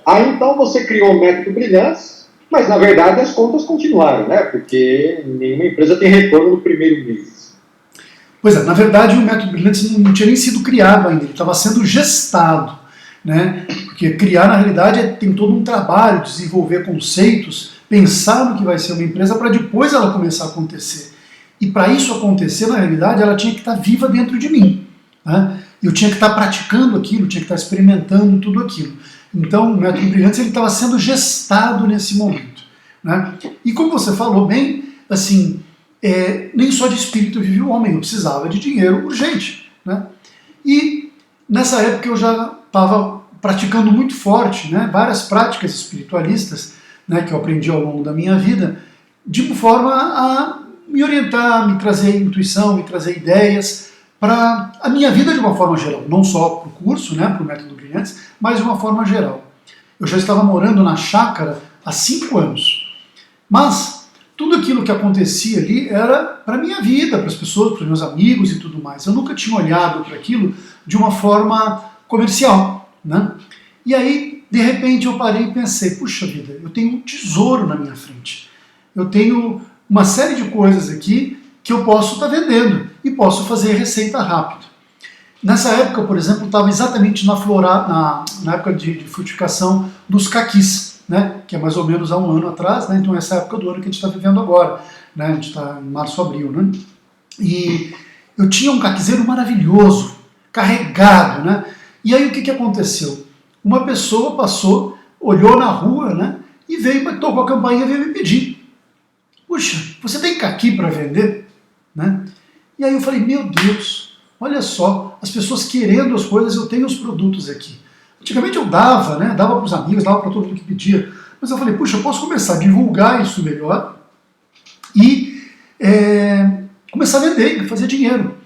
Aí então você criou o método Brilhance, mas na verdade as contas continuaram, né? Porque nenhuma empresa tem retorno no primeiro mês. Pois é, na verdade o método Brilhance não tinha nem sido criado ainda, ele estava sendo gestado, né? Porque criar, na realidade, tem todo um trabalho, desenvolver conceitos, pensar no que vai ser uma empresa para depois ela começar a acontecer. E para isso acontecer, na realidade, ela tinha que estar viva dentro de mim, né? Eu tinha que estar praticando aquilo, tinha que estar experimentando tudo aquilo. Então, o método Brilhante ele estava sendo gestado nesse momento, né? E como você falou bem, assim, nem só de espírito vive o homem, eu precisava de dinheiro urgente, né? E nessa época eu já estava praticando muito forte, né, várias práticas espiritualistas, né, que eu aprendi ao longo da minha vida, de forma a me orientar, me trazer intuição, me trazer ideias para a minha vida de uma forma geral, não só para o curso, né, para o método Brilhantes, mas de uma forma geral. Eu já estava morando na chácara há 5 anos, mas tudo aquilo que acontecia ali era para a minha vida, para as pessoas, para os meus amigos e tudo mais. Eu nunca tinha olhado para aquilo de uma forma comercial, né? E aí, de repente, eu parei e pensei, puxa vida, eu tenho um tesouro na minha frente. Eu tenho uma série de coisas aqui que eu posso estar vendendo e posso fazer receita rápido. Nessa época, por exemplo, estava exatamente na época de frutificação dos caquis, né? Que é mais ou menos há 1 ano atrás, né? Então essa é a época do ano que a gente está vivendo agora, né? A gente está em março, abril, né? E eu tinha um caquizeiro maravilhoso, carregado, né? E aí o que aconteceu? Uma pessoa passou, olhou na rua, né? E veio, tocou a campainha e veio me pedir. Puxa, você tem caqui para vender? Né? E aí eu falei, meu Deus, olha só, as pessoas querendo as coisas, eu tenho os produtos aqui. Antigamente eu dava, né? Dava para os amigos, dava para todo mundo que pedia. Mas eu falei, puxa, eu posso começar a divulgar isso melhor e começar a vender, fazer dinheiro.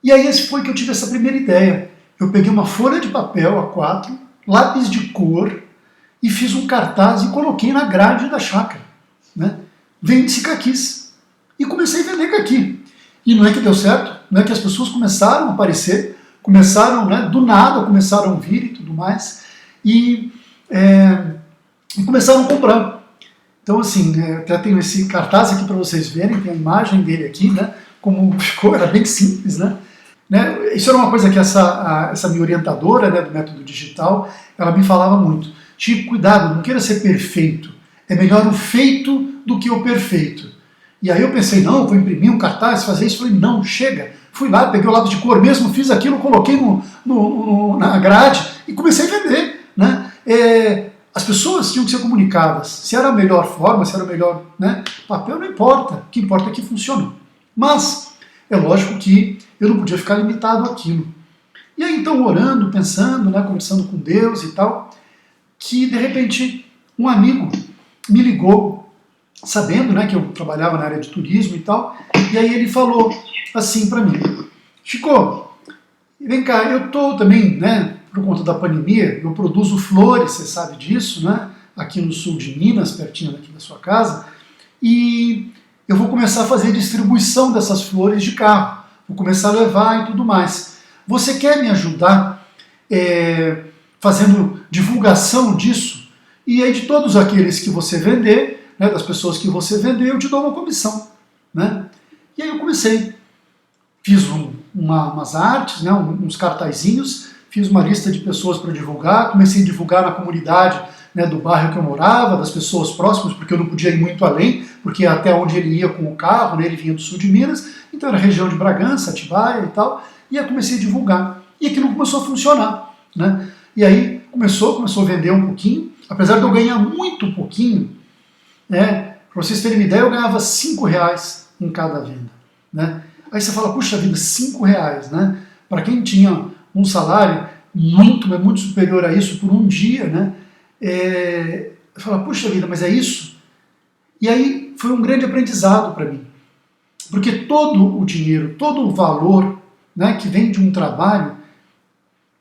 E aí esse foi que eu tive essa primeira ideia. Eu peguei uma folha de papel A4, lápis de cor e fiz um cartaz e coloquei na grade da chácara, né? Vende-se caquis. E comecei a vender caqui. E não é que deu certo, não é que as pessoas começaram a aparecer, começaram, né, do nada, começaram a vir e tudo mais, e começaram a comprar. Então, assim, até tenho esse cartaz aqui para vocês verem, tem a imagem dele aqui, né, como ficou, era bem simples, né? Isso era uma coisa que essa minha orientadora, né, do método digital, ela me falava muito. Chico, cuidado, não queira ser perfeito. É melhor o feito do que o perfeito. E aí eu pensei, não, eu vou imprimir um cartaz, fazer isso. Falei, não, chega. Fui lá, peguei o lápis de cor mesmo, fiz aquilo, coloquei na grade e comecei a vender, né? As pessoas tinham que ser comunicadas. Se era a melhor forma, se era o melhor, né, papel, não importa. O que importa é que funcione. Mas é lógico que eu não podia ficar limitado àquilo. E aí então, orando, pensando, né, conversando com Deus e tal, que de repente um amigo me ligou, sabendo, né, que eu trabalhava na área de turismo e tal, e aí ele falou assim para mim, Chico, vem cá, eu estou também, né, por conta da pandemia, eu produzo flores, você sabe disso, né, aqui no sul de Minas, pertinho daqui da sua casa, e eu vou começar a fazer distribuição dessas flores de carro, vou começar a levar e tudo mais. Você quer me ajudar fazendo divulgação disso? E aí de todos aqueles que você vender, né, das pessoas que você vender, eu te dou uma comissão, né? E aí eu comecei, fiz umas artes, né, uns cartazinhos, fiz uma lista de pessoas para divulgar, comecei a divulgar na comunidade, né, do bairro que eu morava, das pessoas próximas, porque eu não podia ir muito além, porque até onde ele ia com o carro, né, ele vinha do sul de Minas, então era região de Bragança, Atibaia e tal, e aí comecei a divulgar. E aquilo começou a funcionar, né? E aí começou a vender um pouquinho, apesar de eu ganhar muito pouquinho, né? Para vocês terem uma ideia, eu ganhava R$5 em cada venda, né? Aí você fala, puxa vida, R$5, né? Para quem tinha um salário muito superior a isso por um dia, né? Eu falo, puxa vida, mas é isso? E aí foi um grande aprendizado para mim, porque todo o dinheiro, todo o valor, né, que vem de um trabalho,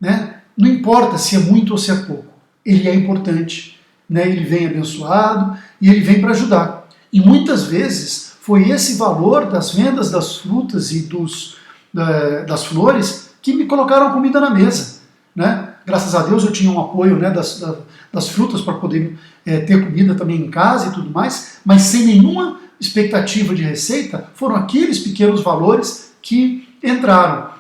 né, não importa se é muito ou se é pouco, ele é importante, né, ele vem abençoado e ele vem para ajudar. E muitas vezes foi esse valor das vendas das frutas e das flores que me colocaram comida na mesa, né? Graças a Deus eu tinha um apoio, né, das frutas para poder ter comida também em casa e tudo mais, mas sem nenhuma expectativa de receita, foram aqueles pequenos valores que entraram.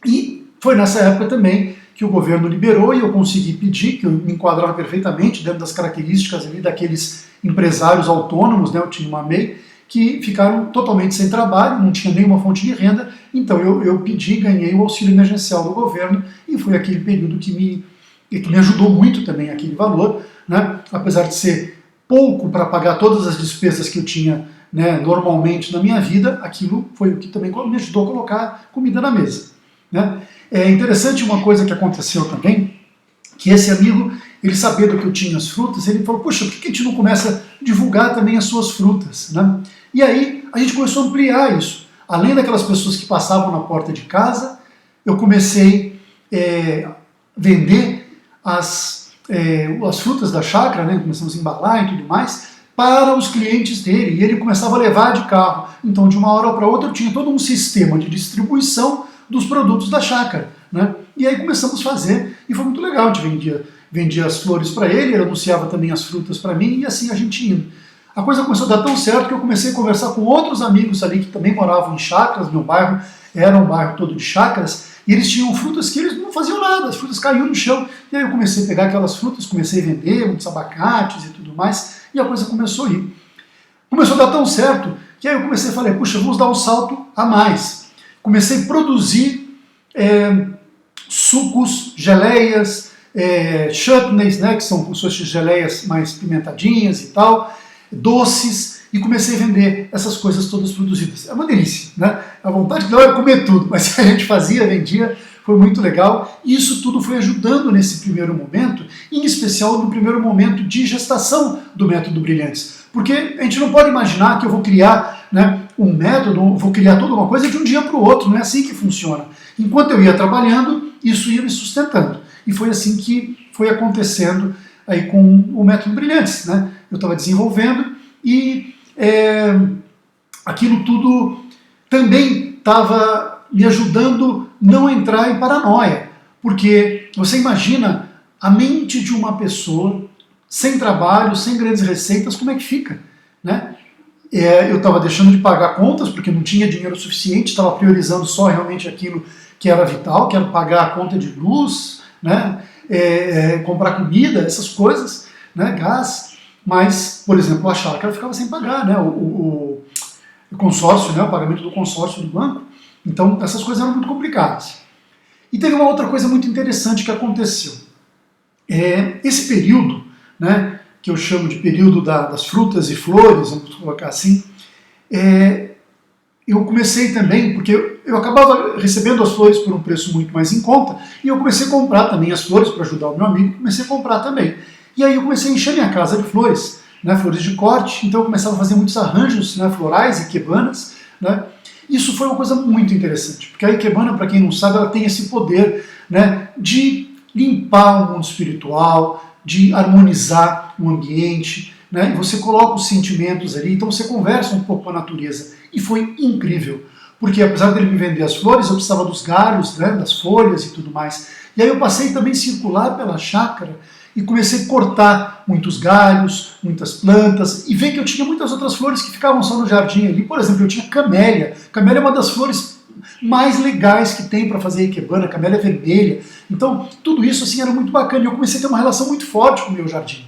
E foi nessa época também que o governo liberou e eu consegui pedir, que eu me enquadrava perfeitamente dentro das características ali daqueles empresários autônomos, né, eu tinha uma MEI, que ficaram totalmente sem trabalho, não tinha nenhuma fonte de renda, então eu pedi, ganhei o auxílio emergencial do governo e foi aquele período que me ajudou muito também, aquele valor, né, apesar de ser pouco para pagar todas as despesas que eu tinha, né, normalmente na minha vida, aquilo foi o que também me ajudou a colocar comida na mesa. Né? É interessante uma coisa que aconteceu também, que esse amigo, ele sabendo que eu tinha as frutas, ele falou, poxa, por que a gente não começa a divulgar também as suas frutas? Né? E aí a gente começou a ampliar isso. Além daquelas pessoas que passavam na porta de casa, eu comecei a vender as frutas da chácara, né? Começamos a embalar e tudo mais, para os clientes dele, e ele começava a levar de carro. Então, de uma hora para outra, eu tinha todo um sistema de distribuição dos produtos da chácara. Né? E aí começamos a fazer, e foi muito legal, a gente vendia as flores para ele anunciava também as frutas para mim, e assim a gente indo. A coisa começou a dar tão certo que eu comecei a conversar com outros amigos ali que também moravam em chácaras, meu bairro era um bairro todo de chácaras, e eles tinham frutas que eles não faziam nada, as frutas caíam no chão, e aí eu comecei a pegar aquelas frutas, comecei a vender muitos abacates e tudo mais, e a coisa começou a ir. Começou a dar tão certo, que aí eu comecei a falar, puxa, vamos dar um salto a mais. Comecei a produzir sucos, geleias, chutneys, né, que são como se fossem geleias mais pimentadinhas e tal, doces, e comecei a vender essas coisas todas produzidas. É uma delícia, né? A vontade que dá era comer tudo, mas a gente fazia, vendia, foi muito legal. E isso tudo foi ajudando nesse primeiro momento, em especial no primeiro momento de gestação do método Brilhantes. Porque a gente não pode imaginar que eu vou criar, né, um método, vou criar toda uma coisa de um dia para o outro, não é assim que funciona. Enquanto eu ia trabalhando, isso ia me sustentando. E foi assim que foi acontecendo aí com o método Brilhantes. Né? Eu estava desenvolvendo e aquilo tudo também estava me ajudando não entrar em paranoia. Porque você imagina a mente de uma pessoa sem trabalho, sem grandes receitas, como é que fica? Né? Eu estava deixando de pagar contas porque não tinha dinheiro suficiente, estava priorizando só realmente aquilo que era vital, que era pagar a conta de luz, né? Comprar comida, essas coisas, né? Gás. Mas, por exemplo, a chácara ficava sem pagar, né? O consórcio, né? O pagamento do consórcio do banco. Então, essas coisas eram muito complicadas. E teve uma outra coisa muito interessante que aconteceu. Esse período, né, que eu chamo de período das frutas e flores, vamos colocar assim, eu comecei também, porque eu acabava recebendo as flores por um preço muito mais em conta, e eu comecei a comprar também as flores para ajudar o meu amigo, comecei a comprar também. E aí eu comecei a encher minha casa de flores, né, flores de corte, então eu começava a fazer muitos arranjos, né, florais, ikebanas, né. Isso foi uma coisa muito interessante, porque a ikebana, para quem não sabe, ela tem esse poder, né, de limpar o mundo espiritual, de harmonizar o ambiente, né? E você coloca os sentimentos ali, então você conversa um pouco com a natureza. E foi incrível, porque apesar dele me vender as flores, eu precisava dos galhos, né, das folhas e tudo mais. E aí eu passei também a circular pela chácara e comecei a cortar muitos galhos, muitas plantas, e ver que eu tinha muitas outras flores que ficavam só no jardim ali. Por exemplo, eu tinha camélia. Camélia é uma das flores mais legais que tem para fazer ikebana, camélia vermelha. Então, tudo isso assim era muito bacana. E eu comecei a ter uma relação muito forte com o meu jardim.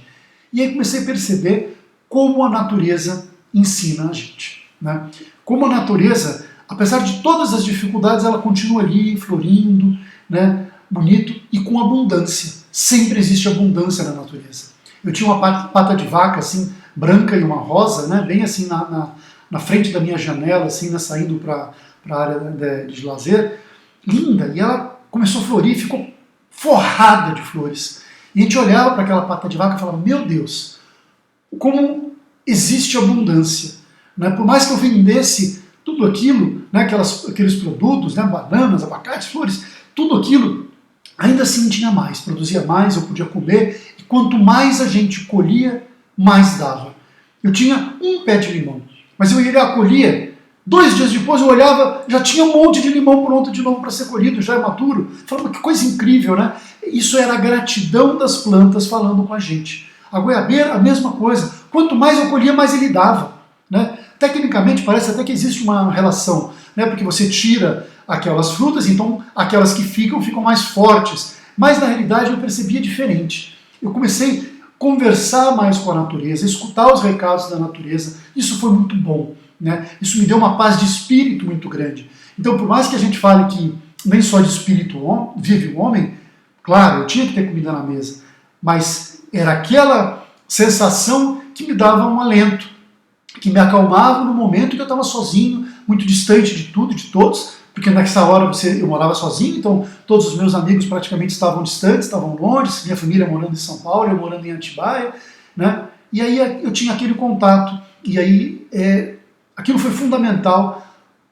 E aí comecei a perceber como a natureza ensina a gente. Né? Como a natureza, apesar de todas as dificuldades, ela continua ali, florindo, né? Bonito e com abundância. Sempre existe abundância na natureza. Eu tinha uma pata de vaca assim, branca e uma rosa, né? Bem assim na frente da minha janela, assim, né? Saindo para a área de lazer, linda, e ela começou a florir, ficou forrada de flores. E a gente olhava para aquela pata de vaca e falava, meu Deus, como existe abundância. Né? Por mais que eu vendesse tudo aquilo, né, aqueles produtos, né, bananas, abacates, flores, tudo aquilo, ainda assim tinha mais, produzia mais, eu podia comer, e quanto mais a gente colhia, mais dava. Eu tinha um pé de limão, mas eu ia colhia 2 dias depois eu olhava, já tinha um monte de limão pronto de novo para ser colhido, já é maduro. Falava, que coisa incrível, né? Isso era a gratidão das plantas falando com a gente. A goiabeira, a mesma coisa. Quanto mais eu colhia, mais ele dava, né? Tecnicamente, parece até que existe uma relação, né? Porque você tira aquelas frutas, então aquelas que ficam mais fortes. Mas na realidade eu percebia diferente. Eu comecei a conversar mais com a natureza, escutar os recados da natureza. Isso foi muito bom, né? Isso me deu uma paz de espírito muito grande. Então, por mais que a gente fale que nem só de espírito vive o homem, claro, eu tinha que ter comida na mesa, mas era aquela sensação que me dava um alento, que me acalmava no momento que eu estava sozinho, muito distante de tudo, de todos, porque nessa hora eu morava sozinho, então todos os meus amigos praticamente estavam distantes, estavam longe, minha família morando em São Paulo, eu morando em Atibaia, né? E aí eu tinha aquele contato, e aí aquilo foi fundamental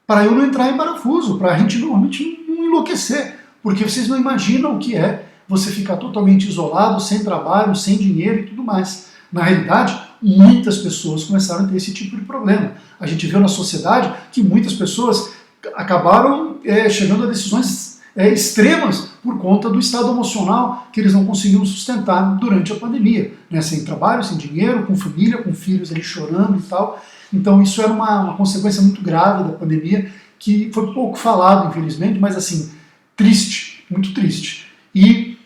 para eu não entrar em parafuso, para a gente normalmente não enlouquecer, porque vocês não imaginam o que é você ficar totalmente isolado, sem trabalho, sem dinheiro e tudo mais. Na realidade, muitas pessoas começaram a ter esse tipo de problema. A gente viu na sociedade que muitas pessoas acabaram chegando a decisões extremas por conta do estado emocional que eles não conseguiam sustentar durante a pandemia, né? Sem trabalho, sem dinheiro, com família, com filhos ali chorando e tal. Então isso era uma consequência muito grave da pandemia, que foi pouco falado, infelizmente, mas assim, triste, muito triste. E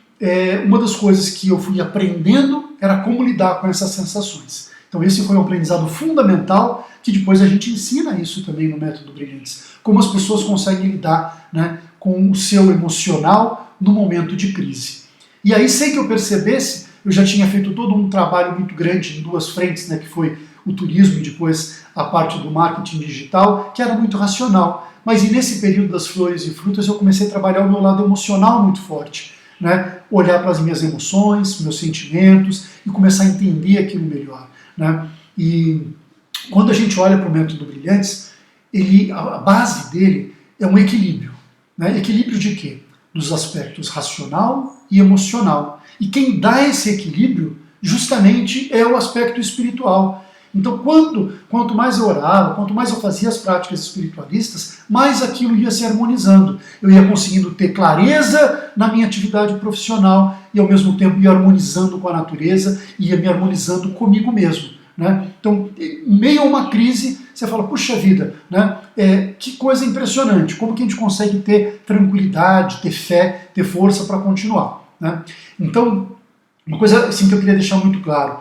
uma das coisas que eu fui aprendendo era como lidar com essas sensações. Então esse foi um aprendizado fundamental, que depois a gente ensina isso também no Método Brilhantes. Como as pessoas conseguem lidar, né, com o seu emocional no momento de crise. E aí, sem que eu percebesse, eu já tinha feito todo um trabalho muito grande em 2 frentes, né, que foi o turismo e depois a parte do marketing digital, que era muito racional. Mas e nesse período das flores e frutas eu comecei a trabalhar o meu lado emocional muito forte, né? Olhar para as minhas emoções, meus sentimentos e começar a entender aquilo melhor, né? E quando a gente olha para o Método Brilhantes, a base dele é um equilíbrio, né? Equilíbrio de quê? Dos aspectos racional e emocional. E quem dá esse equilíbrio justamente é o aspecto espiritual. Então, quanto mais eu orava, quanto mais eu fazia as práticas espiritualistas, mais aquilo ia se harmonizando. Eu ia conseguindo ter clareza na minha atividade profissional e, ao mesmo tempo, ia harmonizando com a natureza e ia me harmonizando comigo mesmo, né? Então, em meio a uma crise, você fala, puxa vida, né? Que coisa impressionante, como que a gente consegue ter tranquilidade, ter fé, ter força para continuar, né? Então, uma coisa assim, que eu queria deixar muito claro,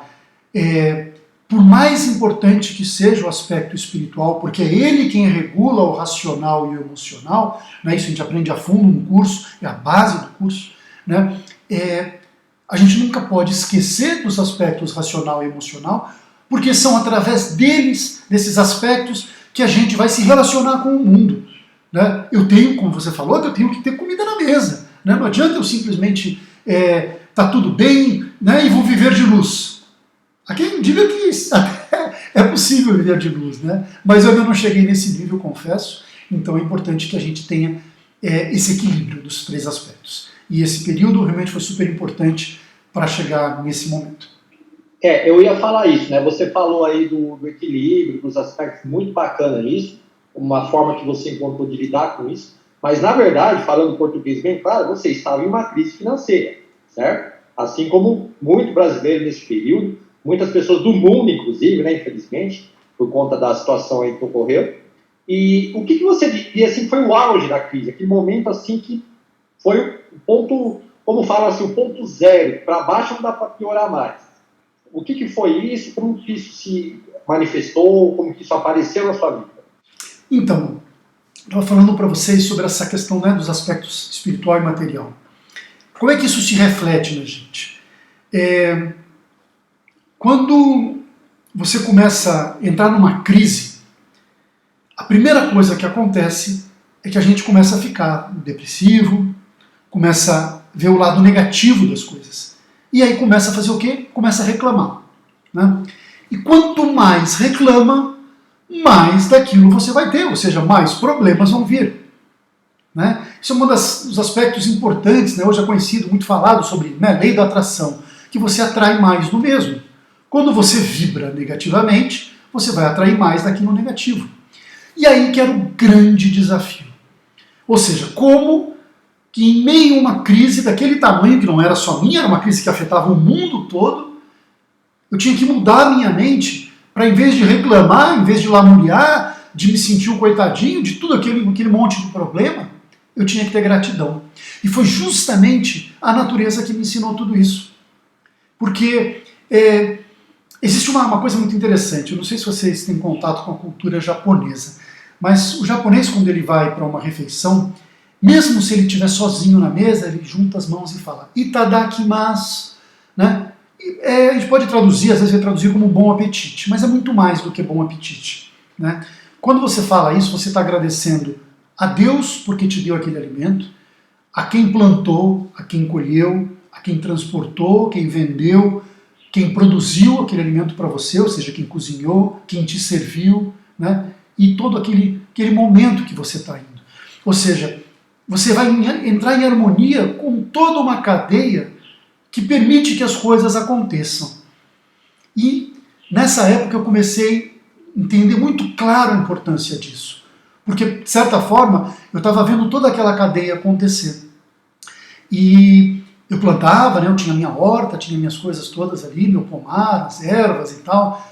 por mais importante que seja o aspecto espiritual, porque é ele quem regula o racional e o emocional, né, isso a gente aprende a fundo no curso, é a base do curso, né, a gente nunca pode esquecer dos aspectos racional e emocional, porque são através deles, desses aspectos, que a gente vai se relacionar com o mundo, né? Eu tenho, como você falou, eu tenho que ter comida na mesa, né? Não adianta eu simplesmente tá tudo bem, né, e vou viver de luz. Há quem diga que é possível viver de luz, né? Mas eu ainda não cheguei nesse nível, confesso. Então é importante que a gente tenha esse equilíbrio dos 3 aspectos. E esse período realmente foi super importante para chegar nesse momento. Eu ia falar isso, né? Você falou aí do equilíbrio, dos aspectos, muito bacana nisso, uma forma que você encontrou de lidar com isso. Mas, na verdade, falando português bem claro, você estava em uma crise financeira, certo? Assim como muito brasileiro nesse período, muitas pessoas do mundo, inclusive, né, infelizmente, por conta da situação aí que ocorreu. E o que você diria, assim, foi o auge da crise, aquele momento, assim, que foi o ponto, como fala assim, o ponto zero, para baixo não dá para piorar mais. O que foi isso, como que isso se manifestou, como que isso apareceu na sua vida? Então, eu estava falando para vocês sobre essa questão, né, dos aspectos espiritual e material. Como é que isso se reflete na gente? Quando você começa a entrar numa crise, a primeira coisa que acontece é que a gente começa a ficar depressivo, começa a ver o lado negativo das coisas. E aí começa a fazer o quê? Começa a reclamar, né? E quanto mais reclama, mais daquilo você vai ter, ou seja, mais problemas vão vir, né? Isso é um dos aspectos importantes, né? Hoje é conhecido, muito falado sobre, né, lei da atração, que você atrai mais do mesmo. Quando você vibra negativamente, você vai atrair mais daquilo negativo. E aí que era o grande desafio. Ou seja, como que em meio a uma crise daquele tamanho, que não era só minha, era uma crise que afetava o mundo todo, eu tinha que mudar a minha mente para, em vez de reclamar, em vez de lamuriar, de me sentir um coitadinho, de tudo aquele monte de problema, eu tinha que ter gratidão. E foi justamente a natureza que me ensinou tudo isso. Porque existe uma coisa muito interessante, eu não sei se vocês têm contato com a cultura japonesa, mas o japonês, quando ele vai para uma refeição, mesmo se ele estiver sozinho na mesa, ele junta as mãos e fala itadakimasu, né? A gente pode traduzir, às vezes vai traduzir como bom apetite, mas é muito mais do que bom apetite, né? Quando você fala isso, você está agradecendo a Deus porque te deu aquele alimento, a quem plantou, a quem colheu, a quem transportou, quem vendeu, quem produziu aquele alimento para você, ou seja, quem cozinhou, quem te serviu, né? E todo aquele momento que você está indo. Ou seja, você vai entrar em harmonia com toda uma cadeia que permite que as coisas aconteçam. E nessa época eu comecei a entender muito claro a importância disso. Porque, de certa forma, eu estava vendo toda aquela cadeia acontecer. E eu plantava, né, eu tinha minha horta, tinha minhas coisas todas ali, meu pomar, as ervas e tal.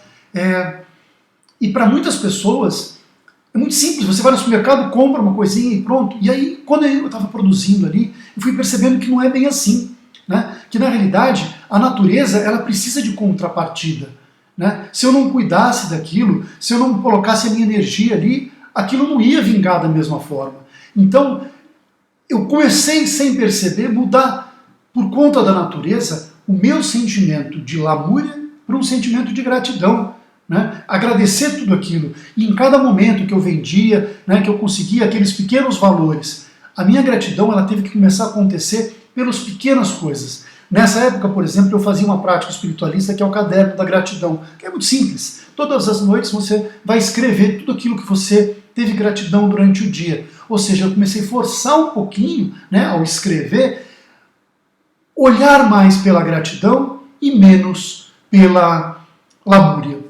E para muitas pessoas é muito simples, você vai no supermercado, compra uma coisinha e pronto. E aí, quando eu estava produzindo ali, eu fui percebendo que não é bem assim, né? Que na realidade a natureza ela precisa de contrapartida, né? Se eu não cuidasse daquilo, se eu não colocasse a minha energia ali, aquilo não ia vingar da mesma forma. Então, eu comecei sem perceber mudar, por conta da natureza, o meu sentimento de lamúria para um sentimento de gratidão. Né? Agradecer tudo aquilo. E em cada momento que eu vendia, né, que eu conseguia aqueles pequenos valores, a minha gratidão ela teve que começar a acontecer pelas pequenas coisas. Nessa época, por exemplo, eu fazia uma prática espiritualista que é o caderno da gratidão, que é muito simples. Todas as noites você vai escrever tudo aquilo que você teve gratidão durante o dia. Ou seja, eu comecei a forçar um pouquinho, né, ao escrever, olhar mais pela gratidão e menos pela lamúria.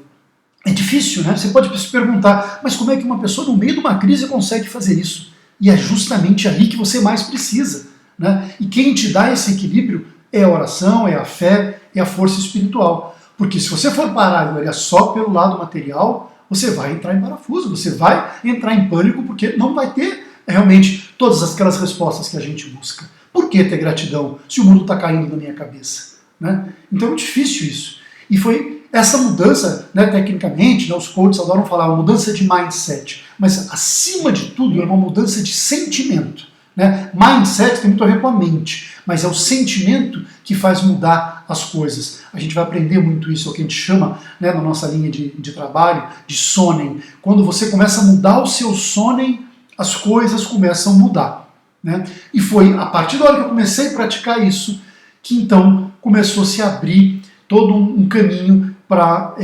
É difícil, né? Você pode se perguntar, mas como é que uma pessoa no meio de uma crise consegue fazer isso? E é justamente aí que você mais precisa, né? E quem te dá esse equilíbrio é a oração, é a fé, é a força espiritual. Porque se você for parar e olhar só pelo lado material, você vai entrar em parafuso, você vai entrar em pânico, porque não vai ter realmente todas aquelas respostas que a gente busca. Por que ter gratidão se o mundo está caindo na minha cabeça? Né? Então é difícil isso. E foi essa mudança, né, tecnicamente, né, os coaches adoram falar, uma mudança de mindset, mas acima de tudo é uma mudança de sentimento. Né? Mindset tem muito a ver com a mente, mas é o sentimento que faz mudar as coisas. A gente vai aprender muito isso, é o que a gente chama, né, na nossa linha de trabalho, de sonen. Quando você começa a mudar o seu sonen, as coisas começam a mudar. Né? E foi a partir da hora que eu comecei a praticar isso, que então começou a se abrir todo um caminho para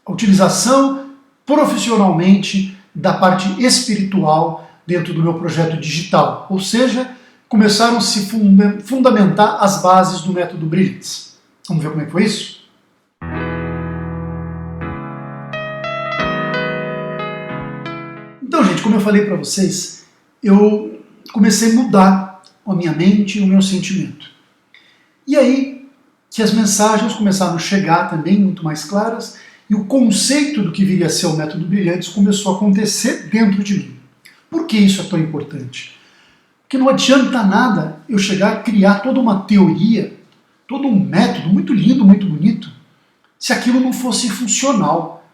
a utilização profissionalmente da parte espiritual dentro do meu projeto digital. Ou seja, começaram a se fundamentar as bases do método Brilhantes. Vamos ver como é que foi isso? Então, gente, como eu falei para vocês, eu comecei a mudar a minha mente e o meu sentimento. E aí que as mensagens começaram a chegar também muito mais claras e o conceito do que viria a ser o método Brilhantes começou a acontecer dentro de mim. Por que isso é tão importante? Porque não adianta nada eu chegar a criar toda uma teoria, todo um método muito lindo, muito bonito, se aquilo não fosse funcional,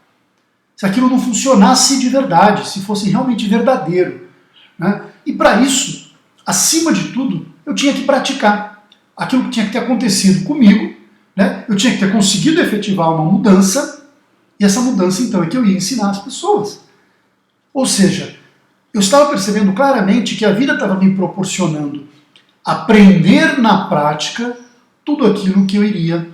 se aquilo não funcionasse de verdade, se fosse realmente verdadeiro. Né? E para isso, acima de tudo, eu tinha que praticar. Aquilo que tinha que ter acontecido comigo, né? Eu tinha que ter conseguido efetivar uma mudança, e essa mudança então é que eu ia ensinar as pessoas. Ou seja, eu estava percebendo claramente que a vida estava me proporcionando aprender na prática tudo aquilo que eu iria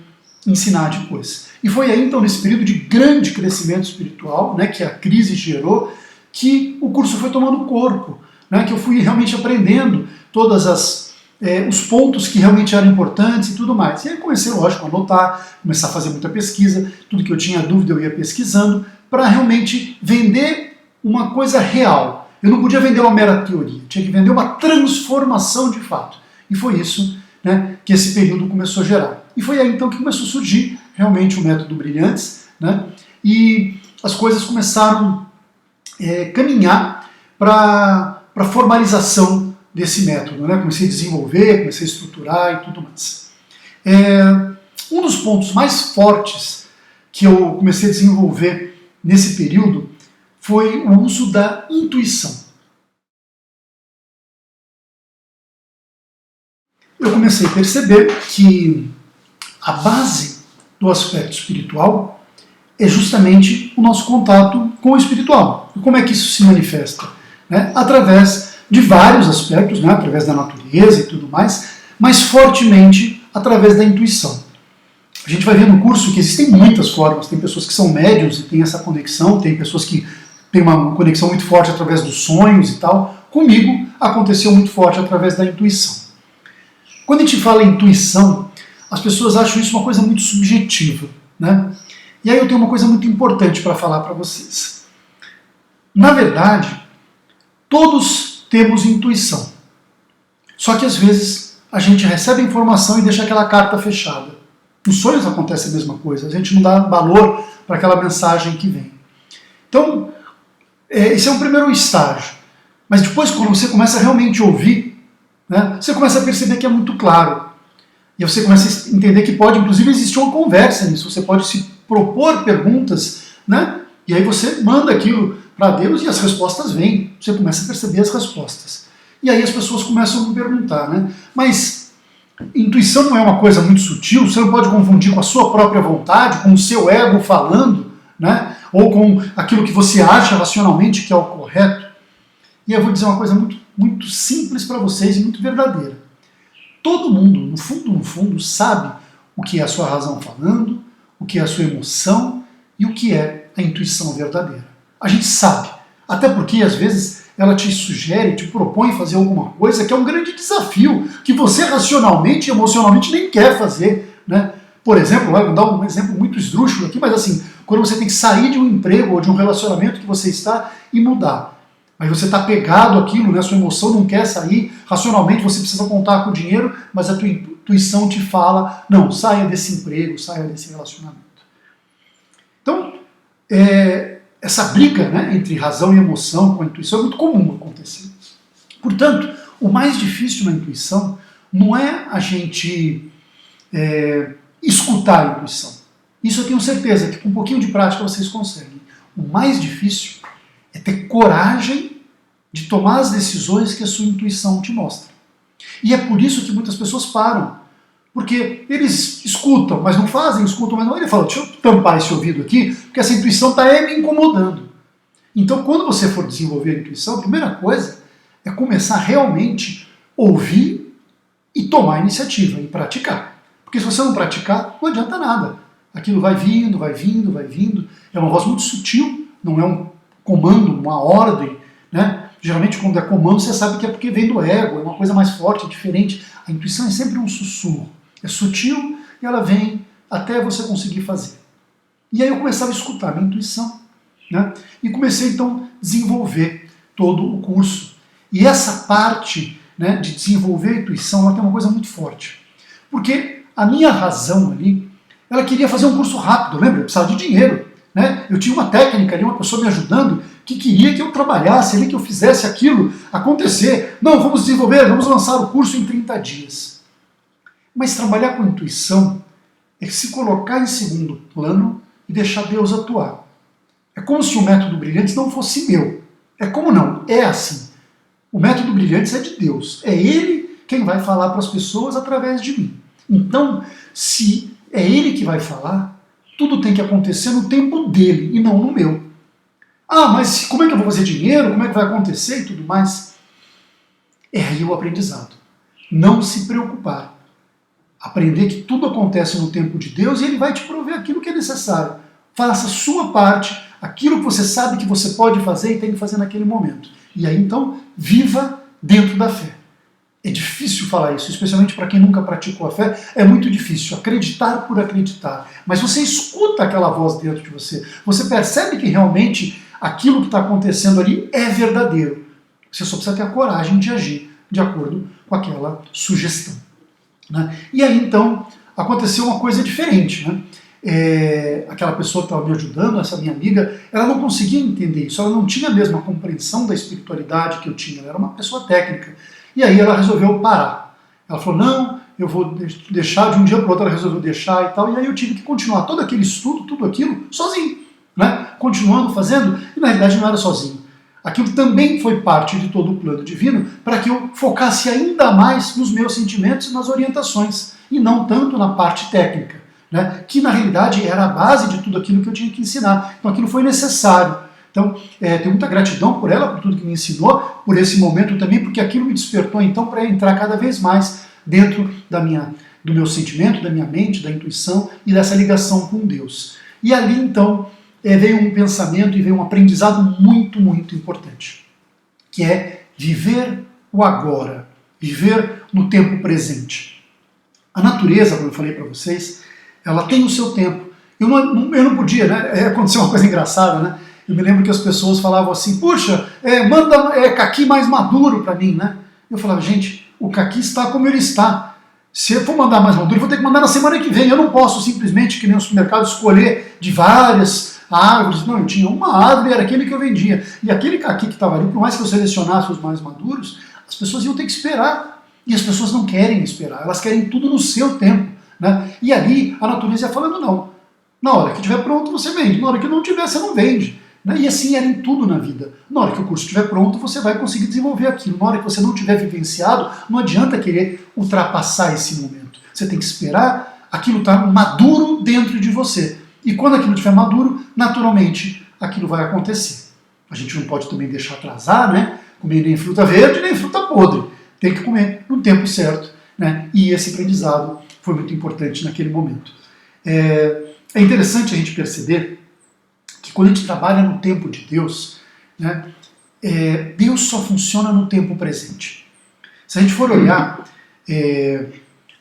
ensinar depois. E foi aí então, nesse período de grande crescimento espiritual, né, que a crise gerou, que o curso foi tomando corpo, né, que eu fui realmente aprendendo todas os pontos que realmente eram importantes e tudo mais. E aí comecei, lógico, a anotar, começar a fazer muita pesquisa, tudo que eu tinha dúvida eu ia pesquisando, para realmente vender uma coisa real. Eu não podia vender uma mera teoria, tinha que vender uma transformação de fato. E foi isso, né, que esse período começou a gerar. E foi aí então que começou a surgir realmente o método Brilhantes, né, e as coisas começaram a caminhar para a formalização desse método, né? Comecei a desenvolver, comecei a estruturar e tudo mais. Um dos pontos mais fortes que eu comecei a desenvolver nesse período foi o uso da intuição. Eu comecei a perceber que a base do aspecto espiritual é justamente o nosso contato com o espiritual. E como é que isso se manifesta? Né? Através de vários aspectos, né? Através da natureza e tudo mais, mas fortemente através da intuição. A gente vai ver no curso que existem muitas formas, tem pessoas que são médiuns e têm essa conexão, tem pessoas que têm uma conexão muito forte através dos sonhos e tal. Comigo aconteceu muito forte através da intuição. Quando a gente fala em intuição, as pessoas acham isso uma coisa muito subjetiva, né? E aí eu tenho uma coisa muito importante para falar para vocês. Na verdade, todos temos intuição. Só que às vezes a gente recebe a informação e deixa aquela carta fechada. Nos sonhos acontece a mesma coisa, a gente não dá valor para aquela mensagem que vem. Então, esse é o primeiro estágio. Mas depois, quando você começa a realmente ouvir, né, você começa a perceber que é muito claro. E você começa a entender que pode, inclusive, existir uma conversa nisso. Você pode se propor perguntas, né? E aí você manda aquilo para Deus e as respostas vêm. Você começa a perceber as respostas. E aí as pessoas começam a me perguntar, né? Mas intuição não é uma coisa muito sutil? Você não pode confundir com a sua própria vontade, com o seu ego falando, né? Ou com aquilo que você acha racionalmente que é o correto? E eu vou dizer uma coisa muito, muito simples para vocês e muito verdadeira. Todo mundo, no fundo, sabe o que é a sua razão falando, o que é a sua emoção e o que é a intuição verdadeira. A gente sabe, até porque às vezes ela te sugere, te propõe fazer alguma coisa que é um grande desafio, que você racionalmente e emocionalmente nem quer fazer, né? Por exemplo, vou dar um exemplo muito esdrúxulo aqui, mas assim, quando você tem que sair de um emprego ou de um relacionamento que você está e mudar. Mas você está pegado àquilo, né? A sua emoção não quer sair, racionalmente você precisa contar com o dinheiro, mas a tua intuição te fala, não, saia desse emprego, saia desse relacionamento. Então, essa briga, né, entre razão e emoção com a intuição é muito comum acontecer. Portanto, o mais difícil na intuição não é a gente escutar a intuição. Isso eu tenho certeza que com um pouquinho de prática vocês conseguem. O mais difícil é ter coragem de tomar as decisões que a sua intuição te mostra. E é por isso que muitas pessoas param. Porque eles escutam, mas não fazem, escutam, mas não. Ele fala, deixa eu tampar esse ouvido aqui, porque essa intuição está me incomodando. Então, quando você for desenvolver a intuição, a primeira coisa é começar realmente a ouvir e tomar a iniciativa, e praticar. Porque se você não praticar, não adianta nada. Aquilo vai vindo, vai vindo, vai vindo. É uma voz muito sutil, não é um comando, uma ordem, né? Geralmente quando é comando você sabe que é porque vem do ego, é uma coisa mais forte, é diferente. A intuição é sempre um sussurro, é sutil e ela vem até você conseguir fazer. E aí eu começava a escutar a minha intuição, né? E comecei então a desenvolver todo o curso. E essa parte, né, de desenvolver a intuição, ela tem uma coisa muito forte. Porque a minha razão ali, ela queria fazer um curso rápido, lembra? Eu precisava de dinheiro. Né? Eu tinha uma técnica ali, uma pessoa me ajudando, que queria que eu trabalhasse ali, que eu fizesse aquilo acontecer. Não, vamos desenvolver, vamos lançar o curso em 30 dias. Mas trabalhar com intuição é se colocar em segundo plano e deixar Deus atuar. É como se o método Brilhantes não fosse meu. É como não? É assim. O método Brilhantes é de Deus. É Ele quem vai falar para as pessoas através de mim. Então, se é Ele que vai falar, tudo tem que acontecer no tempo dele e não no meu. Ah, mas como é que eu vou fazer dinheiro? Como é que vai acontecer e tudo mais? É aí o aprendizado. Não se preocupar. Aprender que tudo acontece no tempo de Deus e Ele vai te prover aquilo que é necessário. Faça a sua parte, aquilo que você sabe que você pode fazer e tem que fazer naquele momento. E aí então, viva dentro da fé. É difícil falar isso, especialmente para quem nunca praticou a fé, é muito difícil acreditar por acreditar. Mas você escuta aquela voz dentro de você, você percebe que realmente aquilo que está acontecendo ali é verdadeiro. Você só precisa ter a coragem de agir de acordo com aquela sugestão. Né? E aí, então, aconteceu uma coisa diferente. Né? Aquela pessoa que estava me ajudando, essa minha amiga, ela não conseguia entender isso, ela não tinha a mesma compreensão da espiritualidade que eu tinha, ela era uma pessoa técnica. E aí ela resolveu parar. Ela falou, não, eu vou deixar, de um dia para o outro ela resolveu deixar e tal, e aí eu tive que continuar todo aquele estudo, tudo aquilo, sozinho, né? Continuando, fazendo, e na realidade não era sozinho. Aquilo também foi parte de todo o plano divino para que eu focasse ainda mais nos meus sentimentos e nas orientações, e não tanto na parte técnica, né? Que na realidade era a base de tudo aquilo que eu tinha que ensinar. Então aquilo foi necessário. Então, tenho muita gratidão por ela, por tudo que me ensinou, por esse momento também, porque aquilo me despertou então para entrar cada vez mais dentro do meu sentimento, da minha mente, da intuição e dessa ligação com Deus. E ali então veio um pensamento e veio um aprendizado muito, muito importante, que é viver o agora, viver no tempo presente. A natureza, como eu falei para vocês, ela tem o seu tempo. Eu não podia, né? Aconteceu uma coisa engraçada, né? Eu me lembro que as pessoas falavam assim, puxa, manda caqui mais maduro para mim, né? Eu falava, gente, o caqui está como ele está. Se eu for mandar mais maduro, eu vou ter que mandar na semana que vem. Eu não posso simplesmente, que nem no supermercado, escolher de várias árvores. Não, eu tinha uma árvore e era aquele que eu vendia. E aquele caqui que estava ali, por mais que eu selecionasse os mais maduros, as pessoas iam ter que esperar. E as pessoas não querem esperar, elas querem tudo no seu tempo. Né? E ali a natureza ia falando, não. Na hora que estiver pronto, você vende. Na hora que não tiver, você não vende. E assim era em tudo na vida. Na hora que o curso estiver pronto, você vai conseguir desenvolver aquilo. Na hora que você não tiver vivenciado, não adianta querer ultrapassar esse momento. Você tem que esperar aquilo estar maduro dentro de você. E quando aquilo estiver maduro, naturalmente, aquilo vai acontecer. A gente não pode também deixar atrasar, né? Comer nem fruta verde, nem fruta podre. Tem que comer no tempo certo. Né? E esse aprendizado foi muito importante naquele momento. É interessante a gente perceber que quando a gente trabalha no tempo de Deus, né, Deus só funciona no tempo presente. Se a gente for olhar,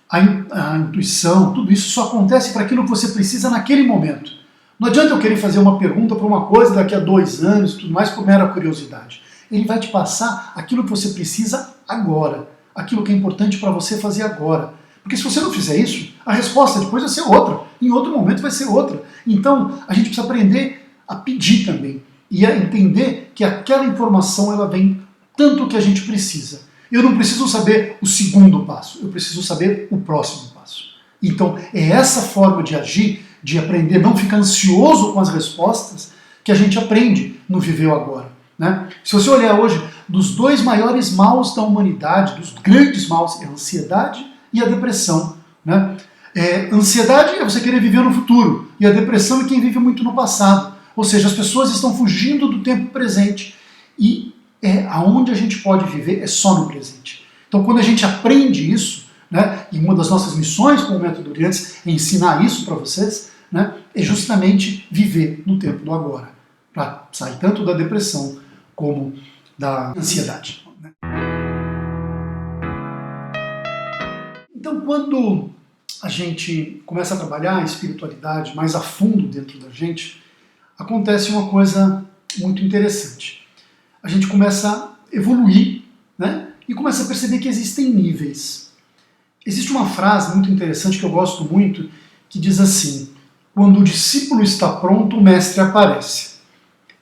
a intuição, tudo isso só acontece para aquilo que você precisa naquele momento. Não adianta eu querer fazer uma pergunta para uma coisa daqui a 2 anos, tudo mais por mera curiosidade. Ele vai te passar aquilo que você precisa agora, aquilo que é importante para você fazer agora. Porque se você não fizer isso, a resposta depois vai ser outra, em outro momento vai ser outra. Então, a gente precisa aprender a pedir também e a entender que aquela informação ela vem tanto que a gente precisa. Eu não preciso saber o segundo passo, eu preciso saber o próximo passo. Então, é essa forma de agir, de aprender, não ficar ansioso com as respostas, que a gente aprende no Viver o Agora. Né? Se você olhar hoje, dos 2 maiores maus da humanidade, dos grandes maus, é a ansiedade e a depressão. Né? Ansiedade é você querer viver no futuro, e a depressão é quem vive muito no passado. Ou seja, as pessoas estão fugindo do tempo presente. E aonde a gente pode viver é só no presente. Então, quando a gente aprende isso, né, e uma das nossas missões com o Método Brilhantes é ensinar isso para vocês, né, é justamente viver no tempo do agora, para sair tanto da depressão como da ansiedade. Né? Então, quando a gente começa a trabalhar a espiritualidade mais a fundo dentro da gente, acontece uma coisa muito interessante. A gente começa a evoluir, né? E começa a perceber que existem níveis. Existe uma frase muito interessante que eu gosto muito, que diz assim, quando o discípulo está pronto, o mestre aparece.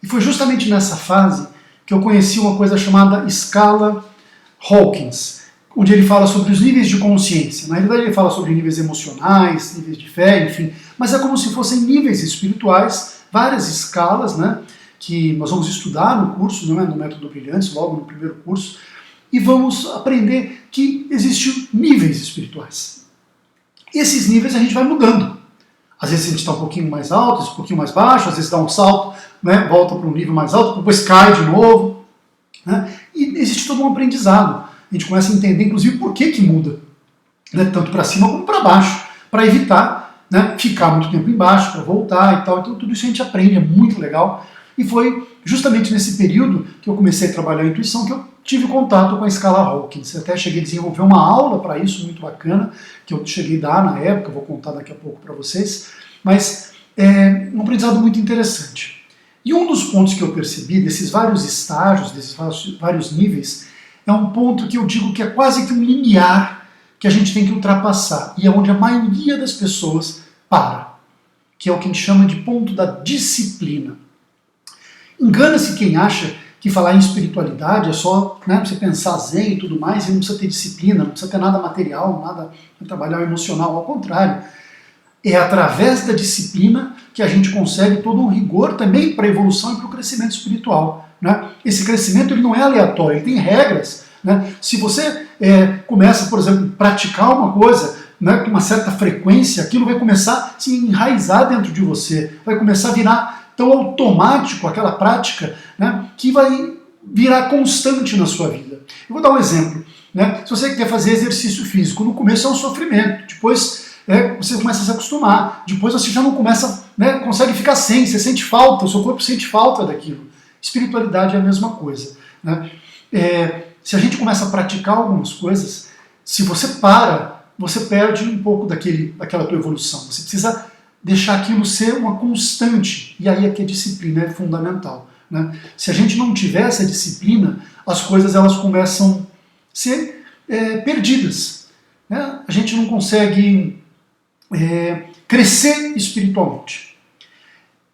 E foi justamente nessa fase que eu conheci uma coisa chamada escala Hawkins, onde ele fala sobre os níveis de consciência. Na realidade ele fala sobre níveis emocionais, níveis de fé, enfim, mas é como se fossem níveis espirituais, várias escalas, né, que nós vamos estudar no curso, não é, no Método Brilhantes, logo no primeiro curso, e vamos aprender que existem níveis espirituais. Esses níveis a gente vai mudando. Às vezes a gente está um pouquinho mais alto, um pouquinho mais baixo, às vezes dá um salto, né, volta para um nível mais alto, depois cai de novo. Né, e existe todo um aprendizado. A gente começa a entender, inclusive, por que muda, né, tanto para cima como para baixo, para evitar, né, ficar muito tempo embaixo, para voltar e tal. Então tudo isso a gente aprende, é muito legal. E foi justamente nesse período que eu comecei a trabalhar a intuição que eu tive contato com a escala Hawkins. Eu até cheguei a desenvolver uma aula para isso, muito bacana, que eu cheguei a dar na época, vou contar daqui a pouco para vocês. Mas é um aprendizado muito interessante. E um dos pontos que eu percebi, desses vários estágios, desses vários níveis, é um ponto que eu digo que é quase que um limiar que a gente tem que ultrapassar, e é onde a maioria das pessoas para, que é o que a gente chama de ponto da disciplina. Engana-se quem acha que falar em espiritualidade é só, né, você pensar zen e tudo mais, e não precisa ter disciplina, não precisa ter nada material, nada trabalhar o emocional, ao contrário. É através da disciplina que a gente consegue todo um rigor também para a evolução e para o crescimento espiritual. Né? Esse crescimento ele não é aleatório, ele tem regras. Né? Se você começa, por exemplo, a praticar uma coisa, né, com uma certa frequência, aquilo vai começar a se enraizar dentro de você, vai começar a virar tão automático aquela prática, né, que vai virar constante na sua vida. Eu vou dar um exemplo. Né? Se você quer fazer exercício físico, no começo é um sofrimento, depois você começa a se acostumar, depois você já não começa, né, consegue ficar sem, você sente falta, o seu corpo sente falta daquilo. Espiritualidade é a mesma coisa. Né? Se a gente começa a praticar algumas coisas, se você para, você perde um pouco daquela tua evolução. Você precisa deixar aquilo ser uma constante, e aí é que a disciplina é fundamental. Né? Se a gente não tiver essa disciplina, as coisas elas começam a ser perdidas. Né? A gente não consegue crescer espiritualmente.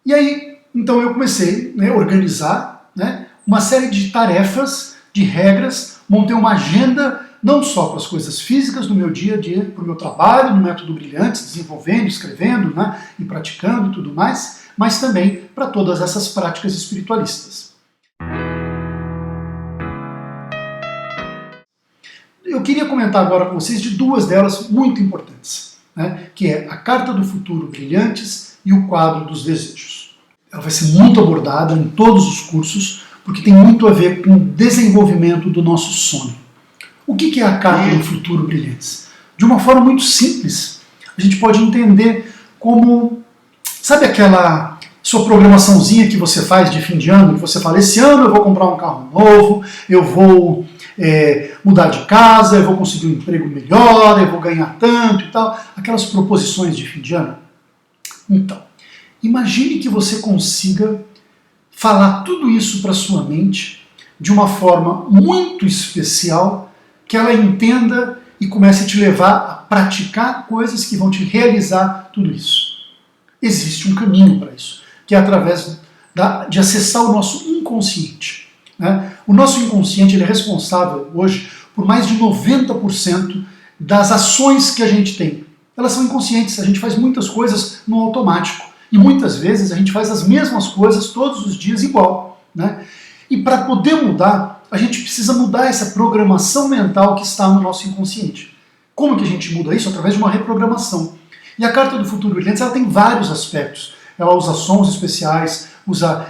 E aí, então eu comecei a organizar, né, uma série de tarefas, de regras, montei uma agenda não só para as coisas físicas do meu dia a dia, para o meu trabalho no Método Brilhantes, desenvolvendo, escrevendo, né, e praticando e tudo mais, mas também para todas essas práticas espiritualistas. Eu queria comentar agora com vocês de duas delas muito importantes, né, que é a Carta do Futuro Brilhantes e o Quadro dos Desejos. Ela vai ser muito abordada em todos os cursos, porque tem muito a ver com o desenvolvimento do nosso sonho. O que é a Carta do Futuro Brilhantes? De uma forma muito simples, a gente pode entender como, sabe aquela sua programaçãozinha que você faz de fim de ano, que você fala, esse ano eu vou comprar um carro novo, eu vou mudar de casa, eu vou conseguir um emprego melhor, eu vou ganhar tanto e tal, aquelas proposições de fim de ano. Então, imagine que você consiga falar tudo isso para sua mente de uma forma muito especial, que ela entenda e comece a te levar a praticar coisas que vão te realizar tudo isso. Existe um caminho para isso, que é através de acessar o nosso inconsciente. Né? O nosso inconsciente ele é responsável hoje por mais de 90% das ações que a gente tem. Elas são inconscientes, a gente faz muitas coisas no automático. E muitas vezes a gente faz as mesmas coisas todos os dias igual. Né? E para poder mudar, a gente precisa mudar essa programação mental que está no nosso inconsciente. Como que a gente muda isso? Através de uma reprogramação. E a Carta do Futuro Brilhante ela tem vários aspectos. Ela usa sons especiais, usa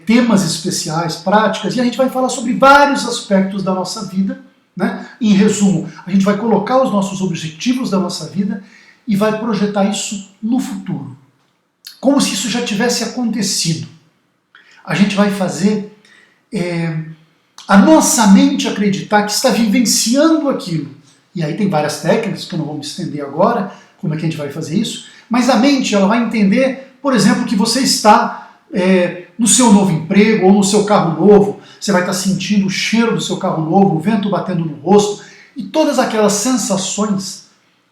temas especiais, práticas, e a gente vai falar sobre vários aspectos da nossa vida. Né? Em resumo, a gente vai colocar os nossos objetivos da nossa vida e vai projetar isso no futuro. Como se isso já tivesse acontecido. A gente vai fazer a nossa mente acreditar que está vivenciando aquilo. E aí tem várias técnicas que eu não vou me estender agora, como é que a gente vai fazer isso, mas a mente ela vai entender, por exemplo, que você está no seu novo emprego ou no seu carro novo, você vai estar sentindo o cheiro do seu carro novo, o vento batendo no rosto, e todas aquelas sensações,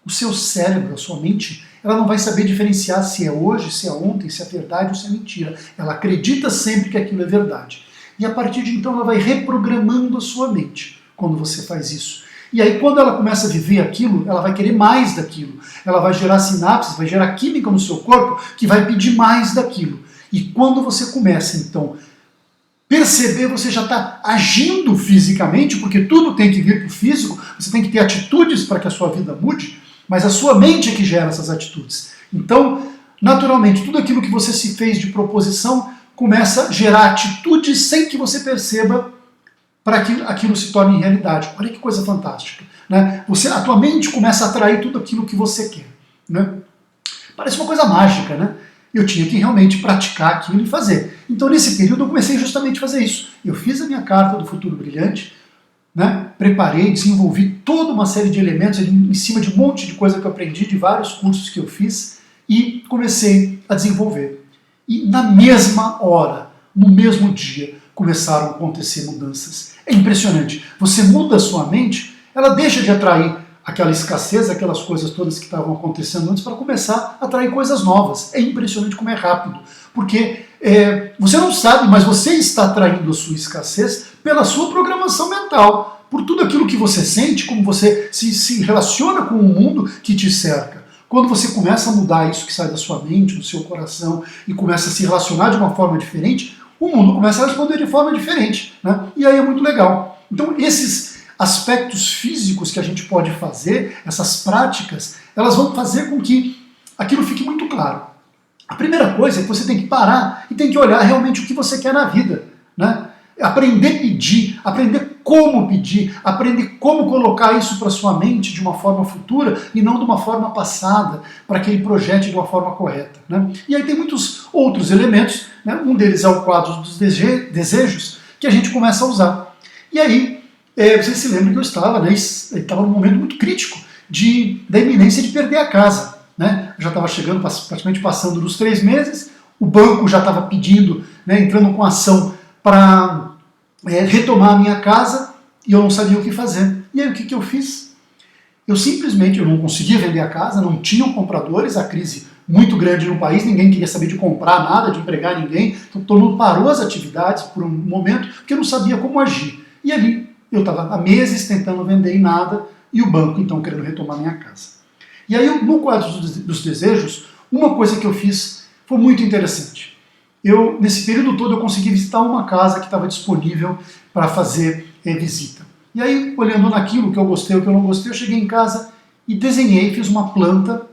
o seu cérebro, a sua mente, ela não vai saber diferenciar se é hoje, se é ontem, se é verdade ou se é mentira. Ela acredita sempre que aquilo é verdade. E a partir de então ela vai reprogramando a sua mente quando você faz isso. E aí quando ela começa a viver aquilo, ela vai querer mais daquilo. Ela vai gerar sinapses, vai gerar química no seu corpo que vai pedir mais daquilo. E quando você começa então perceber, você já está agindo fisicamente, porque tudo tem que vir para o físico, você tem que ter atitudes para que a sua vida mude, mas a sua mente é que gera essas atitudes. Então, naturalmente, tudo aquilo que você se fez de proposição começa a gerar atitudes sem que você perceba para que aquilo se torne realidade. Olha que coisa fantástica. Né? A tua mente começa a atrair tudo aquilo que você quer. Né? Parece uma coisa mágica, né? Eu tinha que realmente praticar aquilo e fazer. Então, nesse período, eu comecei justamente a fazer isso. Eu fiz a minha Carta do Futuro Brilhante, né? Preparei, desenvolvi toda uma série de elementos em cima de um monte de coisa que eu aprendi, de vários cursos que eu fiz, e comecei a desenvolver. E na mesma hora, no mesmo dia começaram a acontecer mudanças. É impressionante. Você muda a sua mente, ela deixa de atrair aquela escassez, aquelas coisas todas que estavam acontecendo antes, para começar a atrair coisas novas. É impressionante como é rápido. Porque você não sabe, mas você está atraindo a sua escassez pela sua programação mental, por tudo aquilo que você sente, como você se relaciona com o mundo que te cerca. Quando você começa a mudar isso que sai da sua mente, do seu coração, e começa a se relacionar de uma forma diferente, o mundo começa a responder de forma diferente, né? E aí é muito legal. Então esses aspectos físicos que a gente pode fazer, essas práticas, elas vão fazer com que aquilo fique muito claro. A primeira coisa é que você tem que parar e tem que olhar realmente o que você quer na vida, né? Aprender a pedir, aprender como colocar isso para sua mente de uma forma futura e não de uma forma passada, para que ele projete de uma forma correta, né? E aí tem muitos outros elementos, né? Um deles é o quadro dos desejos, que a gente começa a usar. E aí, vocês se lembram que eu estava num momento muito crítico da iminência de perder a casa, né? Eu já estava chegando, praticamente passando dos 3 meses, o banco já estava pedindo, né, entrando com ação para retomar a minha casa, e eu não sabia o que fazer. E aí o que eu fiz? Eu não conseguia vender a casa, não tinham compradores, a crise muito grande no país, ninguém queria saber de comprar nada, de empregar ninguém, então todo mundo parou as atividades por um momento, porque eu não sabia como agir. E ali eu estava há meses tentando vender e nada, e o banco então querendo retomar minha casa. E aí no quadro dos desejos, uma coisa que eu fiz foi muito interessante. Nesse período todo eu consegui visitar uma casa que estava disponível para fazer visita. E aí, olhando naquilo que eu gostei, o que eu não gostei, eu cheguei em casa e desenhei, fiz uma planta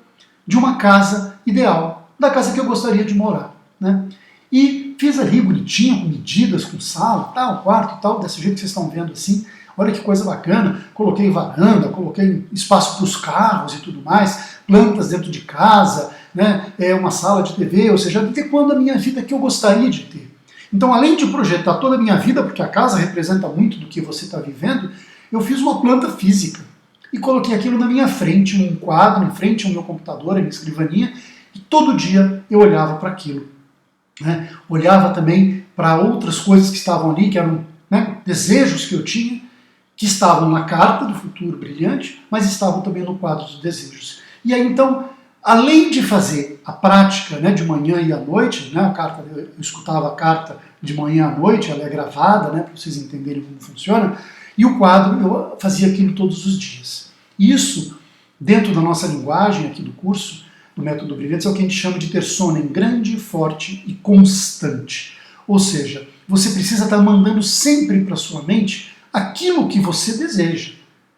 de uma casa ideal, da casa que eu gostaria de morar, né? E fiz ali bonitinha, com medidas, com sala, tal, quarto e tal, desse jeito que vocês estão vendo assim. Olha que coisa bacana, coloquei varanda, coloquei espaço para os carros e tudo mais, plantas dentro de casa, né, uma sala de TV, ou seja, adequando a minha vida que eu gostaria de ter. Então, além de projetar toda a minha vida, porque a casa representa muito do que você está vivendo, eu fiz uma planta física e coloquei aquilo na minha frente, num quadro, em frente ao meu computador, à minha escrivaninha, e todo dia eu olhava para aquilo, né? Olhava também para outras coisas que estavam ali, que eram, né, desejos que eu tinha, que estavam na carta do futuro brilhante, mas estavam também no quadro dos desejos. E aí então, além de fazer a prática, né, de manhã e à noite, né, eu escutava a carta de manhã à noite, ela é gravada, né, para vocês entenderem como funciona, e o quadro eu fazia aquilo todos os dias. Isso, dentro da nossa linguagem aqui do curso, do Método Brilhantes, é o que a gente chama de ter sonem grande, forte e constante. Ou seja, você precisa estar mandando sempre para sua mente aquilo que você deseja.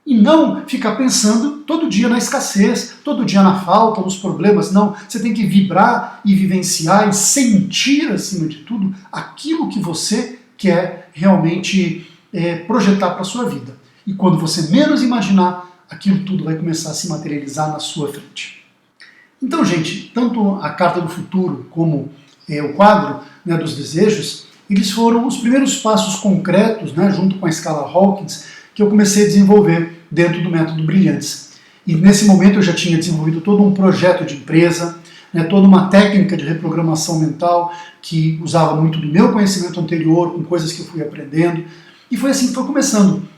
E não ficar pensando todo dia na escassez, todo dia na falta, nos problemas. Não, você tem que vibrar e vivenciar e sentir, acima de tudo, aquilo que você quer realmente projetar para a sua vida. E quando você menos imaginar, aquilo tudo vai começar a se materializar na sua frente. Então, gente, tanto a Carta do Futuro como o quadro, né, dos desejos, eles foram os primeiros passos concretos, né, junto com a escala Hawkins, que eu comecei a desenvolver dentro do Método Brilhantes. E nesse momento eu já tinha desenvolvido todo um projeto de empresa, né, toda uma técnica de reprogramação mental que usava muito do meu conhecimento anterior, com coisas que eu fui aprendendo. E foi assim que foi começando.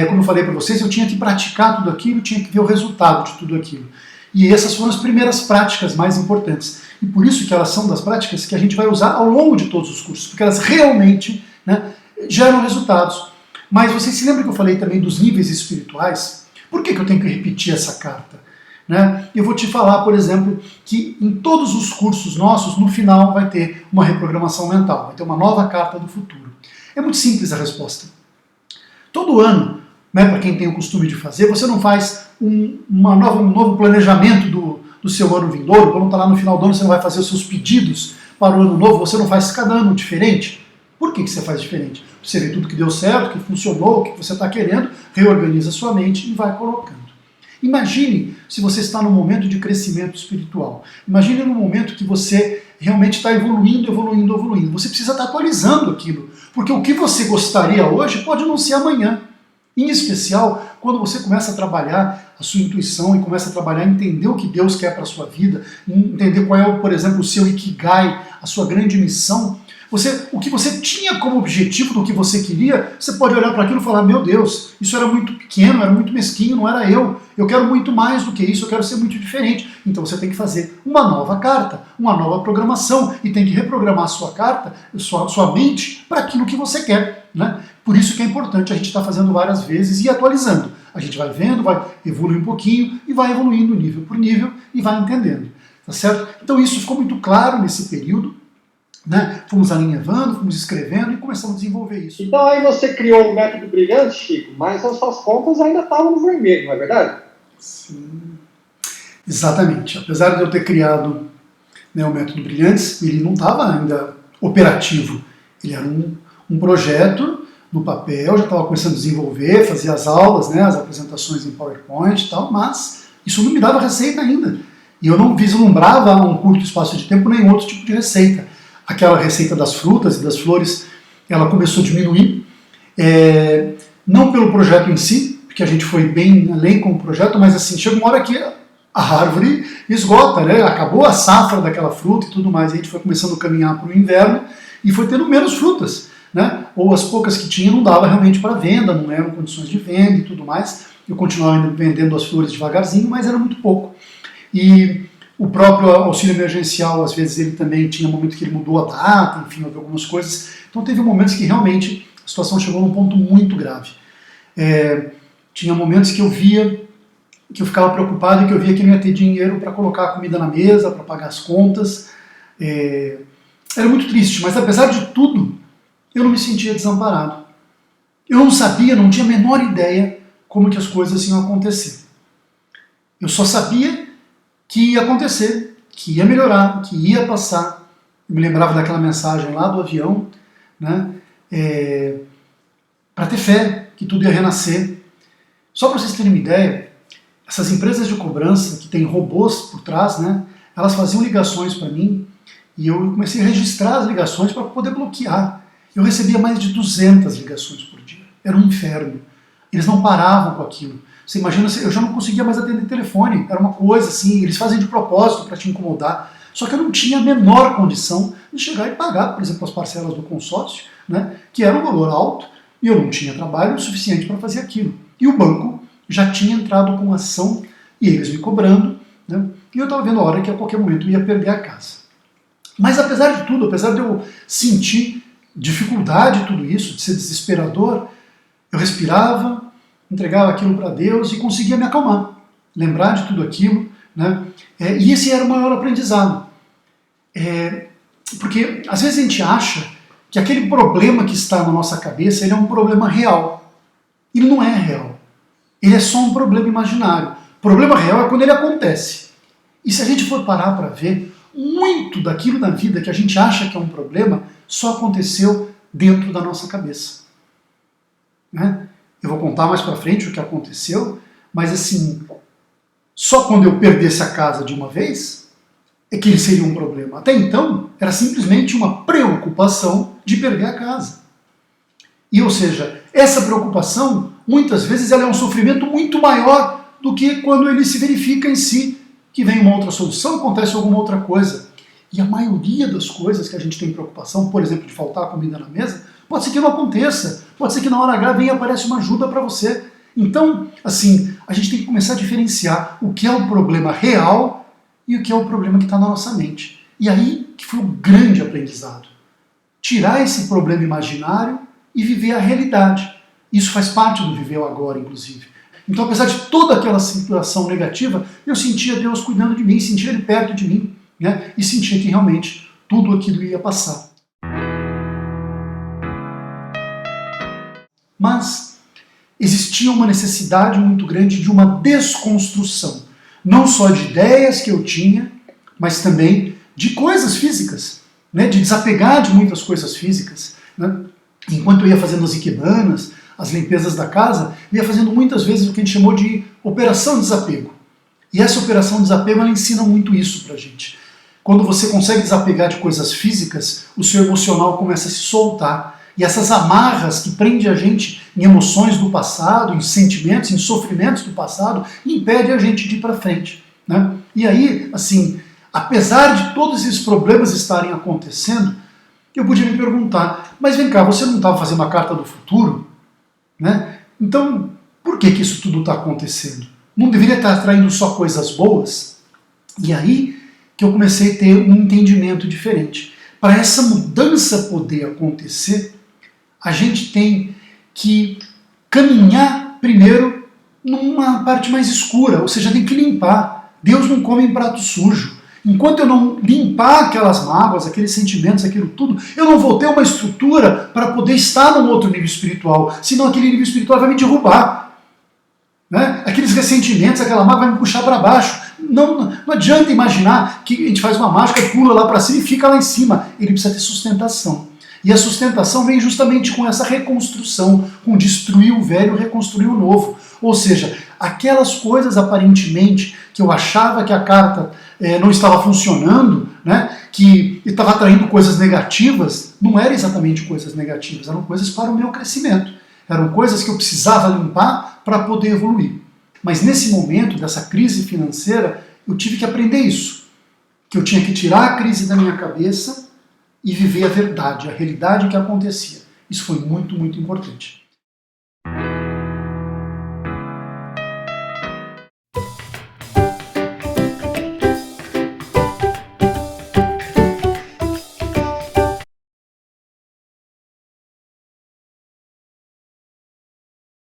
Como eu falei para vocês, eu tinha que praticar tudo aquilo, tinha que ver o resultado de tudo aquilo. E essas foram as primeiras práticas mais importantes. E por isso que elas são das práticas que a gente vai usar ao longo de todos os cursos, porque elas realmente, né, geram resultados. Mas vocês se lembram que eu falei também dos níveis espirituais? Por que eu tenho que repetir essa carta? Né? Eu vou te falar, por exemplo, que em todos os cursos nossos, no final vai ter uma reprogramação mental, vai ter uma nova carta do futuro. É muito simples a resposta. Todo ano, né, para quem tem o costume de fazer, você não faz um novo planejamento do seu ano vindouro. Quando está lá no final do ano, você não vai fazer os seus pedidos para o ano novo, você não faz cada ano diferente. Por que você faz diferente? Você vê tudo que deu certo, que funcionou, o que você está querendo, reorganiza sua mente e vai colocando. Imagine se você está num momento de crescimento espiritual. Imagine num momento que você realmente está evoluindo. Você precisa estar atualizando aquilo, porque o que você gostaria hoje pode não ser amanhã. Em especial, quando você começa a trabalhar a sua intuição e começa a trabalhar, entender o que Deus quer para a sua vida, entender qual é, por exemplo, o seu Ikigai, a sua grande missão, O que você tinha como objetivo do que você queria, você pode olhar para aquilo e falar, meu Deus, isso era muito pequeno, era muito mesquinho, não era eu quero muito mais do que isso, eu quero ser muito diferente. Então você tem que fazer uma nova carta, uma nova programação, e tem que reprogramar a sua carta, sua mente, para aquilo que você quer. Né? Por isso que é importante a gente estar fazendo várias vezes e atualizando. A gente vai vendo, vai evoluir um pouquinho, e vai evoluindo nível por nível, e vai entendendo. Tá certo? Então isso ficou muito claro nesse período. Né? Fomos alinhavando, fomos escrevendo e começamos a desenvolver isso. Então aí você criou o método brilhante, Chico, mas as suas contas ainda estavam no vermelho, não é verdade? Sim. Exatamente. Apesar de eu ter criado, né, o método Brilhantes, ele não estava ainda operativo. Ele era um projeto no papel, já estava começando a desenvolver, fazia as aulas, né, as apresentações em PowerPoint e tal, mas isso não me dava receita ainda. E eu não vislumbrava um curto espaço de tempo nenhum outro tipo de receita. Aquela receita das frutas e das flores, ela começou a diminuir, não pelo projeto em si, porque a gente foi bem além com o projeto, mas assim, chega uma hora que a árvore esgota, né? Acabou a safra daquela fruta e tudo mais, e a gente foi começando a caminhar para o inverno e foi tendo menos frutas, né? Ou as poucas que tinha não dava realmente para venda, não eram condições de venda e tudo mais. Eu continuava ainda vendendo as flores devagarzinho, mas era muito pouco. E o próprio auxílio emergencial, às vezes ele também tinha um momento que ele mudou a data, enfim, houve algumas coisas. Então teve momentos que realmente a situação chegou num ponto muito grave. Tinha momentos que eu via, que eu ficava preocupado e que eu via que não ia ter dinheiro para colocar a comida na mesa, para pagar as contas. Era muito triste, mas apesar de tudo, eu não me sentia desamparado. Eu não sabia, não tinha a menor ideia como que as coisas iam acontecer. Eu só sabia que ia acontecer, que ia melhorar, que ia passar. Eu me lembrava daquela mensagem lá do avião, né, para ter fé, que tudo ia renascer. Só para vocês terem uma ideia, essas empresas de cobrança, que têm robôs por trás, né, elas faziam ligações para mim, e eu comecei a registrar as ligações para poder bloquear. Eu recebia mais de 200 ligações por dia. Era um inferno. Eles não paravam com aquilo. Você imagina, eu já não conseguia mais atender telefone, era uma coisa assim, eles fazem de propósito para te incomodar. Só que eu não tinha a menor condição de chegar e pagar, por exemplo, as parcelas do consórcio, né, que era um valor alto, e eu não tinha trabalho suficiente para fazer aquilo. E o banco já tinha entrado com ação, e eles me cobrando, né, e eu estava vendo a hora que a qualquer momento eu ia perder a casa. Mas apesar de tudo, apesar de eu sentir dificuldade em tudo isso, de ser desesperador, eu respirava, entregava aquilo para Deus e conseguia me acalmar, lembrar de tudo aquilo, né? E esse era o maior aprendizado. Porque às vezes a gente acha que aquele problema que está na nossa cabeça ele é um problema real. Ele não é real. Ele é só um problema imaginário. O problema real é quando ele acontece. E se a gente for parar para ver, muito daquilo na vida que a gente acha que é um problema só aconteceu dentro da nossa cabeça. Né? Eu vou contar mais para frente o que aconteceu, mas assim, só quando eu perdesse a casa de uma vez é que ele seria um problema. Até então, era simplesmente uma preocupação de perder a casa. E, ou seja, essa preocupação, muitas vezes, ela é um sofrimento muito maior do que quando ele se verifica em si, que vem uma outra solução, acontece alguma outra coisa. E a maioria das coisas que a gente tem preocupação, por exemplo, de faltar comida na mesa, pode ser que não aconteça, pode ser que na hora H venha e aparece uma ajuda para você. Então, assim, a gente tem que começar a diferenciar o que é o problema real e o que é o problema que está na nossa mente. E aí que foi o grande aprendizado. Tirar esse problema imaginário e viver a realidade. Isso faz parte do viver o agora, inclusive. Então, apesar de toda aquela situação negativa, eu sentia Deus cuidando de mim, sentia Ele perto de mim, né? E sentia que realmente tudo aquilo ia passar. Mas existia uma necessidade muito grande de uma desconstrução, não só de ideias que eu tinha, mas também de coisas físicas, né? De desapegar de muitas coisas físicas. Né? Enquanto eu ia fazendo as ikebanas, as limpezas da casa, eu ia fazendo muitas vezes o que a gente chamou de operação desapego. E essa operação desapego, ela ensina muito isso pra gente. Quando você consegue desapegar de coisas físicas, o seu emocional começa a se soltar. E essas amarras que prendem a gente em emoções do passado, em sentimentos, em sofrimentos do passado, impedem a gente de ir para frente. Né? E aí, assim, apesar de todos esses problemas estarem acontecendo, eu podia me perguntar, mas vem cá, você não estava fazendo uma carta do futuro? Né? Então, por que isso tudo está acontecendo? Não deveria estar atraindo só coisas boas? E aí que eu comecei a ter um entendimento diferente. Para essa mudança poder acontecer, a gente tem que caminhar primeiro numa parte mais escura, ou seja, tem que limpar. Deus não come em prato sujo. Enquanto eu não limpar aquelas mágoas, aqueles sentimentos, aquilo tudo, eu não vou ter uma estrutura para poder estar num outro nível espiritual, senão aquele nível espiritual vai me derrubar. Né? Aqueles ressentimentos, aquela mágoa vai me puxar para baixo. Não adianta imaginar que a gente faz uma mágica, pula lá para cima e fica lá em cima. Ele precisa ter sustentação. E a sustentação vem justamente com essa reconstrução, com destruir o velho e reconstruir o novo. Ou seja, aquelas coisas aparentemente que eu achava que a carta não estava funcionando, né, que estava atraindo coisas negativas, não eram exatamente coisas negativas, eram coisas para o meu crescimento. Eram coisas que eu precisava limpar para poder evoluir. Mas nesse momento dessa crise financeira, eu tive que aprender isso. Que eu tinha que tirar a crise da minha cabeça e viver a verdade, a realidade que acontecia. Isso foi muito, muito importante.